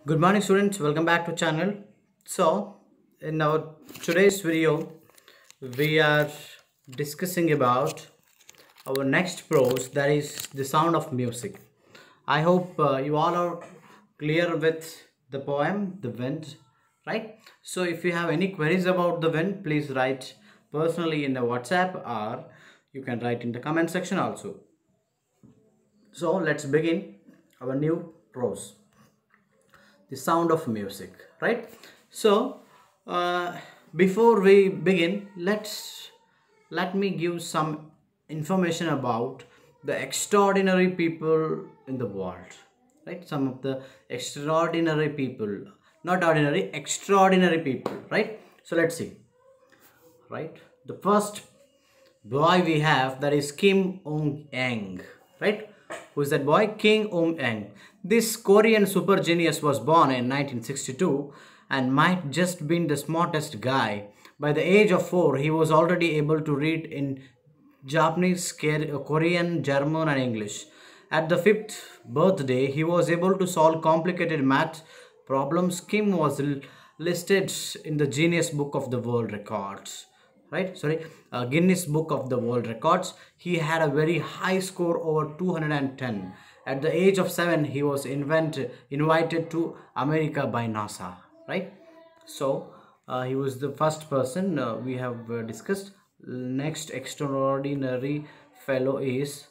Good morning students, welcome back to channel. So in our today's video we are discussing about our next prose, that is the sound of music. I hope you all are clear with the poem The Wind, right? So if you have any queries about The Wind, please write personally in the WhatsApp, or you can write in the comment section also. So let's begin our new prose, the sound of music, right? So before we begin, let me give some information about the extraordinary people in the world, right? Some of the extraordinary people, not ordinary, extraordinary people, right? So let's see, right? The first boy we have, that is Kim Ong-yang, right? Who is that boy? Kim Ong-yang. This Korean super genius was born in 1962 and might just been the smartest guy. By the age of 4, he was already able to read in Japanese, Korean, German and English. At the 5th birthday, he was able to solve complicated math problems. Kim was listed in the Guinness Book of the World Records, right? Guinness Book of the World Records. He had a very high score, over 210. At the age of 7, he was invited to America by NASA, right? So he was the first person we have discussed. Next extraordinary fellow is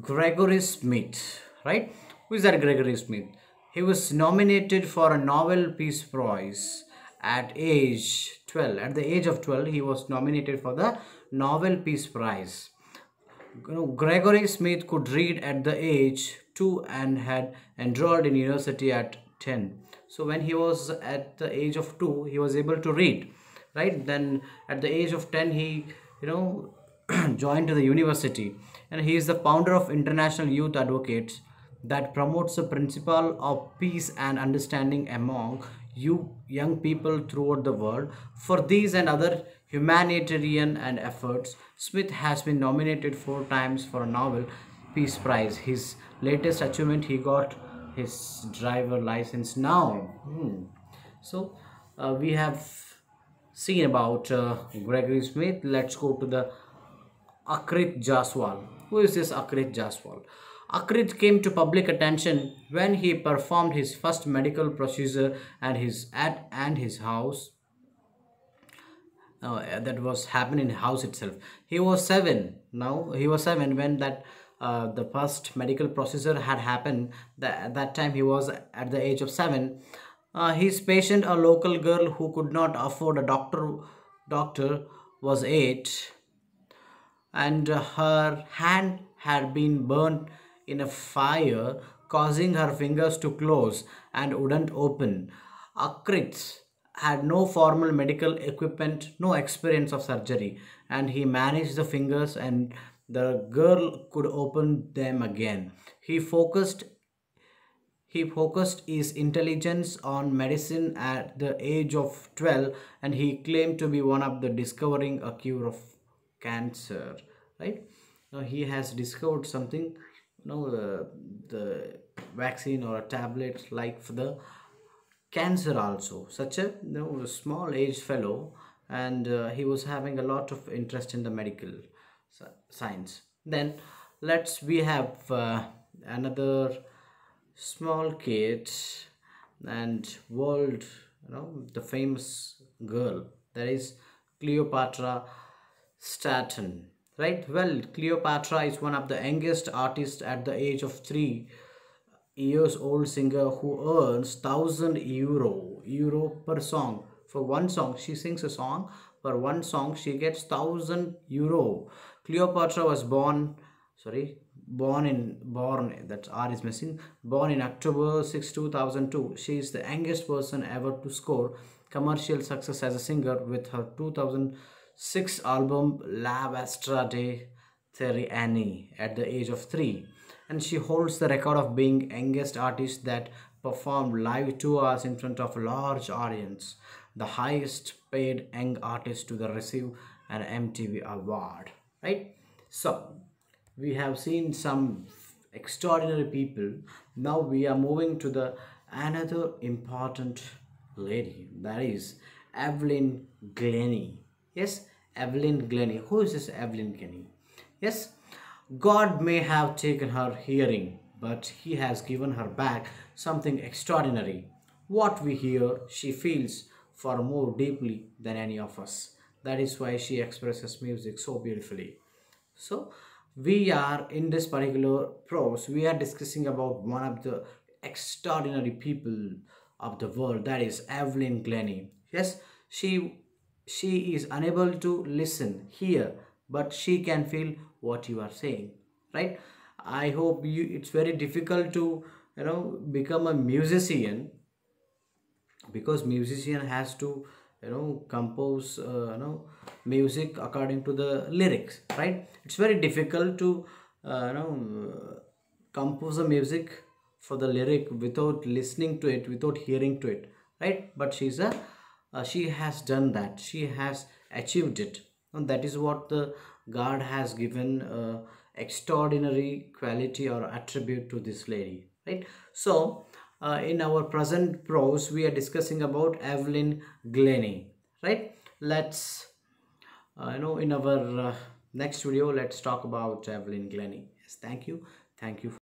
Gregory Smith, right? Who is that Gregory Smith? He was nominated for a Nobel Peace Prize at age 12. At the age of 12, he was nominated for the Nobel Peace Prize. Gregory Smith could read at the age 2 and had enrolled in university at 10. So when he was at the age of 2, he was able to read, right? Then at the age of 10, he joined to the university, and he is the founder of International Youth Advocates that promotes the principle of peace and understanding among young people throughout the world. For these and other humanitarian and efforts, Smith has been nominated 4 times for a Nobel Peace Prize. His latest achievement, he got his driver license now. So we have seen about Gregory Smith. Let's go to the Akrit Jaswal. Who is this Akrit Jaswal? Akrit came to public attention when he performed his first medical procedure at his house. That was happening in house itself. He was 7. Now he was 7 when the first medical procedure had happened. At that time he was at the age of 7. His patient, a local girl who could not afford a doctor, was 8, and her hand had been burnt in a fire, causing her fingers to close and wouldn't open. Akrit had no formal medical equipment, no experience of surgery, and he managed the fingers, and the girl could open them again. He focused his intelligence on medicine at the age of 12, and he claimed to be one of the discovering a cure of cancer, right? Now he has discovered something, the vaccine or a tablet like for the cancer also. Such a small age fellow, and he was having a lot of interest in the medical science. Then we have another small kid and world, the famous girl, that is Cleopatra Staten, right? Well, Cleopatra is one of the youngest artists at the age of 3 years old, singer who earns 1,000 euro per song. For one song, she sings a song. For one song, she gets 1,000 euro. Cleopatra was born that R is missing. Born in October 6, 2002. She is the youngest person ever to score commercial success as a singer with her 2006 album La Vestra de Theriani at the age of 3. And she holds the record of being youngest artist that performed live 2 hours in front of a large audience, the highest paid young artist to receive an MTV award, right? So we have seen some extraordinary people. Now we are moving to the another important lady, that is Evelyn Glennie. Yes, Evelyn Glennie. Who is this Evelyn Glennie? Yes, God may have taken her hearing, but He has given her back something extraordinary. What we hear, she feels far more deeply than any of us. That is why she expresses music so beautifully. So, we are in this particular prose, we are discussing about one of the extraordinary people of the world, that is Evelyn Glennie. Yes, she is unable to listen, hear, but she can feel what you are saying, right? I hope you, it's very difficult to become a musician, because musician has to compose music according to the lyrics, right? It's very difficult to compose a music for the lyric without listening to it, without hearing to it, right? But she has done that, she has achieved it, and that is what the God has given extraordinary quality or attribute to this lady, right? So in our present prose we are discussing about Evelyn Glennie, right? Let's in our next video let's talk about Evelyn Glennie. Yes, thank you. Thank you.